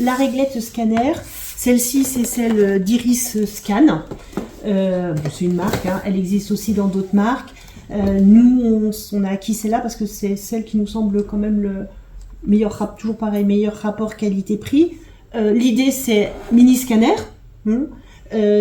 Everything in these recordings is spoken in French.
la réglette scanner, celle-ci c'est celle d'Iris Scan. C'est une marque, hein. Elle existe aussi dans d'autres marques. Nous, on a acquis celle-là parce que c'est celle qui nous semble quand même le meilleur, toujours pareil, meilleur rapport qualité-prix. L'idée, c'est mini scanner.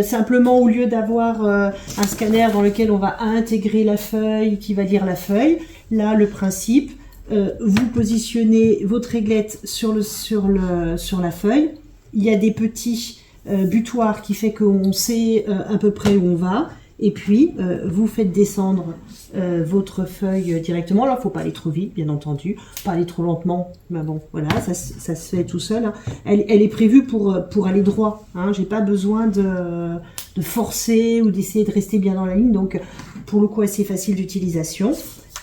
Simplement, au lieu d'avoir un scanner dans lequel on va intégrer la feuille qui va lire la feuille, là, le principe, vous positionnez votre réglette sur la feuille. Il y a des petits butoirs qui fait qu'on sait à peu près où on va. Et puis, vous faites descendre votre feuille directement. Alors, il ne faut pas aller trop vite, bien entendu. Pas aller trop lentement. Mais bon, voilà, ça se fait tout seul. Hein. Elle est prévue pour aller droit. Hein. Je n'ai pas besoin de forcer ou d'essayer de rester bien dans la ligne. Donc, pour le coup, c'est facile d'utilisation.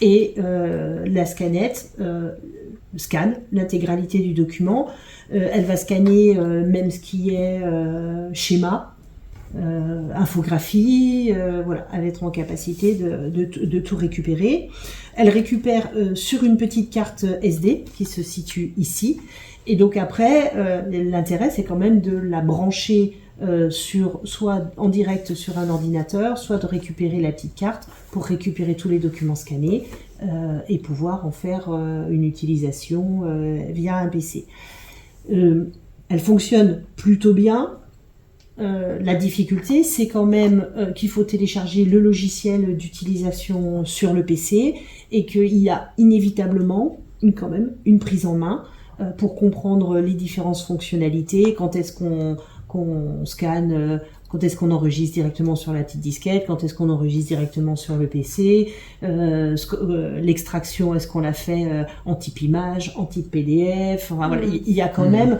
Et la scannette scanne l'intégralité du document. Elle va scanner même ce qui est schéma. Infographie, voilà, elle va être en capacité de tout récupérer. Elle récupère sur une petite carte SD qui se situe ici. Et donc après, l'intérêt c'est quand même de la brancher soit en direct sur un ordinateur, soit de récupérer la petite carte pour récupérer tous les documents scannés et pouvoir en faire une utilisation via un PC. Elle fonctionne plutôt bien. La difficulté, c'est quand même qu'il faut télécharger le logiciel d'utilisation sur le PC et qu'il y a inévitablement quand même une prise en main pour comprendre les différentes fonctionnalités, quand est-ce qu'on scanne, quand est-ce qu'on enregistre directement sur la petite disquette, quand est-ce qu'on enregistre directement sur le PC, l'extraction, est-ce qu'on la fait en type image, en type PDF, enfin, voilà, il y a quand même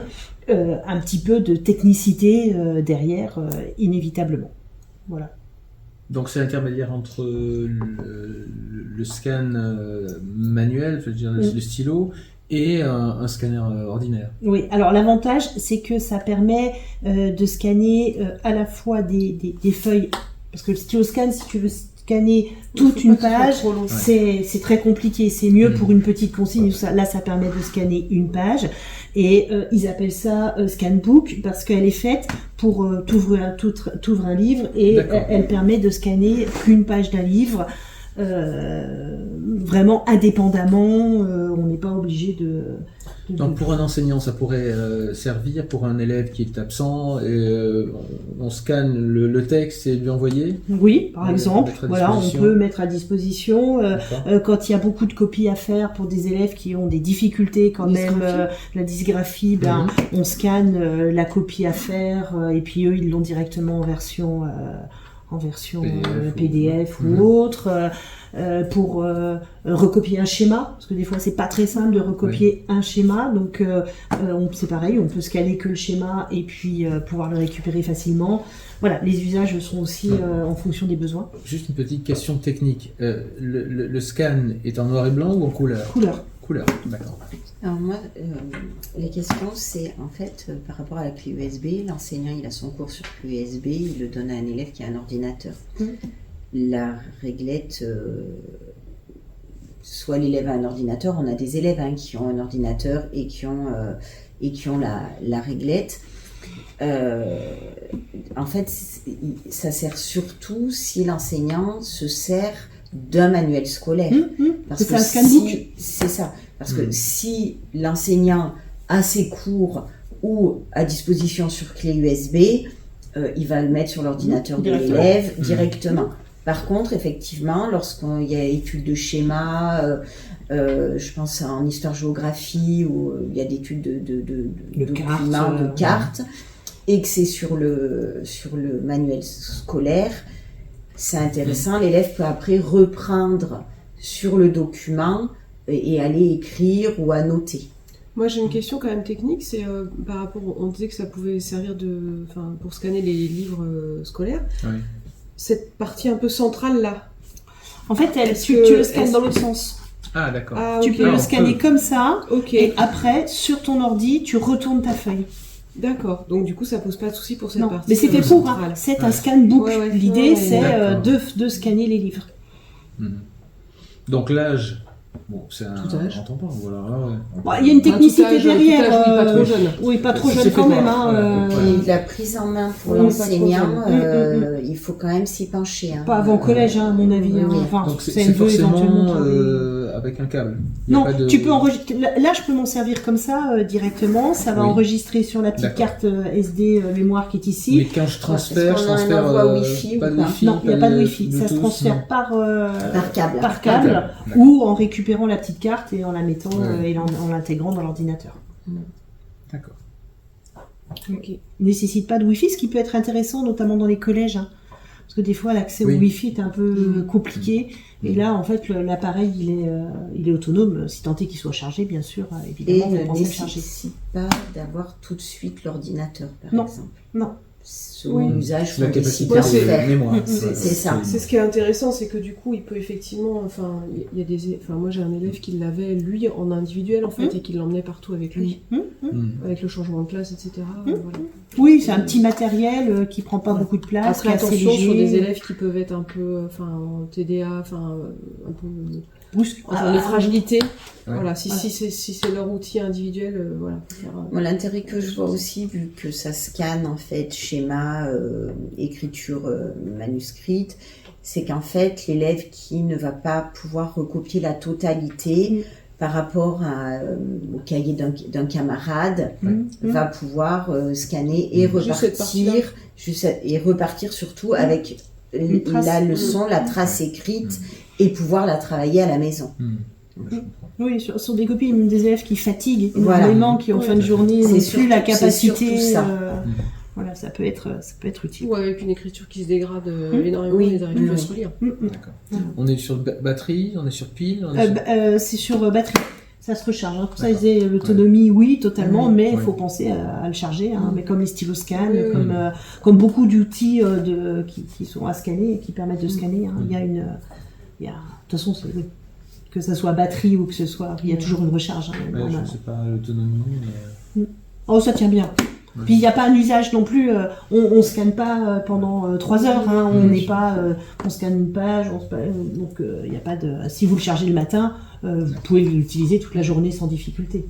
un petit peu de technicité derrière, inévitablement. Voilà. Donc c'est l'intermédiaire entre le scan manuel, je veux dire, le stylo, et un scanner ordinaire. Oui, alors l'avantage, c'est que ça permet de scanner à la fois des feuilles, parce que le stylo scan, si tu veux scanner toute une page, c'est très compliqué. C'est mieux pour une petite consigne. Là, ça permet de scanner une page. Et ils appellent ça Scanbook parce qu'elle est faite pour t'ouvrir un livre et elle permet de scanner qu'une page d'un livre. Vraiment indépendamment, on n'est pas obligé de... Donc pour un enseignant, ça pourrait servir pour un élève qui est absent, on scanne le texte et lui envoyer. Oui, par exemple, voilà, on peut mettre à disposition quand il y a beaucoup de copies à faire pour des élèves qui ont des difficultés quand même, la dysgraphie, on scanne la copie à faire et puis eux ils l'ont directement en version PDF ou autre. Pour recopier un schéma, parce que des fois c'est pas très simple de recopier un schéma, donc c'est pareil, on peut scanner que le schéma et puis pouvoir le récupérer facilement. Voilà, les usages sont aussi en fonction des besoins. Juste une petite question technique, le scan est en noir et blanc ou en couleur ? Couleur, d'accord. Alors moi, les questions, c'est en fait par rapport à la clé USB, l'enseignant il a son cours sur clé USB, il le donne à un élève qui a un ordinateur. La réglette, soit l'élève a un ordinateur, on a des élèves qui ont un ordinateur et qui ont la réglette. En fait, ça sert surtout si l'enseignant se sert d'un manuel scolaire. Parce que un scanbook. C'est ça. Parce que si l'enseignant a ses cours ou à disposition sur clé USB, il va le mettre sur l'ordinateur de l'élève directement. Par contre, effectivement, lorsqu'il y a études de schéma, je pense en histoire-géographie, où il y a des études de documents, de cartes, et que c'est sur le manuel scolaire, c'est intéressant. L'élève peut après reprendre sur le document et aller écrire ou annoter. Moi, j'ai une question quand même technique, c'est par rapport, on disait que ça pouvait servir pour scanner les livres scolaires. Oui. Cette partie un peu centrale là. En fait, tu le scannes dans l'autre sens. Ah, d'accord. Tu peux le scanner comme ça, et après, sur ton ordi, tu retournes ta feuille. D'accord, donc du coup, ça pose pas de souci pour cette partie. Mais c'est fait pour, c'est un scanbook. L'idée, c'est de scanner les livres. Donc l'âge Bon, c'est un Tout âge. grand tampon, voilà. Ah ouais. Bon, il y a une technicité Tout âge, derrière. oui, pas trop jeune. Oui, pas trop Si jeune c'est quand fait même. voir, Hein, voilà. Et la prise en main pour Oui, l'enseignant, pas trop jeune. il faut quand même s'y pencher. Hein. Pas avant collège, hein, à mon avis. Hein. Oui. Enfin, Donc c'est CM2 éventuellement. forcément pour les- avec un câble. Il y a Non, pas de- tu peux enregistrer. Là, je peux m'en servir comme ça directement. Ça va Oui. enregistrer sur la petite D'accord. carte SD mémoire qui est ici. Mais quand je transfère, Est-ce qu'on a un envoi Wi-Fi pas ou de pas Wi-Fi. Non, il n'y a pas de Wi-Fi. Ça se Bluetooth, transfère non. par Par câble. câble D'accord. ou en récupérant la petite carte et en la mettant Ouais. et en l'intégrant dans l'ordinateur. D'accord. Ok. Nécessite pas de Wi-Fi, ce qui peut être intéressant, notamment dans les collèges. Hein. Parce que des fois, l'accès Oui. au Wi-Fi est un peu compliqué. Et là, en fait, l'appareil, il est autonome, si tant est qu'il soit chargé, bien sûr. Et Évidemment, vous ne pensez le charger. nécessite pas d'avoir tout de suite l'ordinateur, par Non. exemple. Non. Selon Oui. l'usage La qu'on décide capacité d'en c'est- de faire. mémoire. C'est ça. C'est ce qui est intéressant, c'est que du coup, il peut effectivement, enfin, il y a des, enfin, moi j'ai un élève qui l'avait lui en individuel en fait et qui l'emmenait partout avec lui, avec le changement de classe, etc. Voilà. Oui, c'est un petit matériel qui prend pas beaucoup de place, qui Après est assez attention sur des léger. élèves qui peuvent être un peu, enfin, en TDA, enfin, un peu, Brusque. enfin, les fragilités. Ouais. Voilà, si c'est leur outil individuel, voilà. Faut faire, Moi, l'intérêt que je vois aussi, vu que ça scanne en fait schéma, écriture manuscrite, c'est qu'en fait l'élève qui ne va pas pouvoir recopier la totalité par rapport au cahier d'un camarade va pouvoir scanner et Juste cette partie-là. repartir surtout avec Une trace. la leçon, la trace écrite et pouvoir la travailler à la maison. Oui, sur des copies, même des élèves qui fatiguent Voilà. énormément, qui en fin de journée C'est n'ont surtout- plus la c'est capacité. surtout ça. Voilà, ça peut être utile. Ou avec une écriture qui se dégrade énormément, Oui. ils n'arrivent plus à se relire. D'accord. On est sur batterie, on est sur pile. On est sur- C'est sur batterie. Ça se recharge. Hein. Pour ça, ils D'accord. disaient l'autonomie, oui, totalement, mais il Ouais. faut penser à le charger. Hein. Mais comme les stylos scan, Oui. comme beaucoup d'outils qui sont à scanner et qui permettent de scanner, hein. De toute façon, que ça soit batterie ou que ce soit, il y a toujours une recharge. Hein, Ouais, je normalement. ne sais pas l'autonomie, mais... Oh, ça tient bien. Puis il n'y a pas un usage non plus. On scanne pas pendant 3 heures. Hein, on n'est pas. On scanne une page. Donc il n'y a pas de. Si vous le chargez le matin, vous pouvez l'utiliser toute la journée sans difficulté.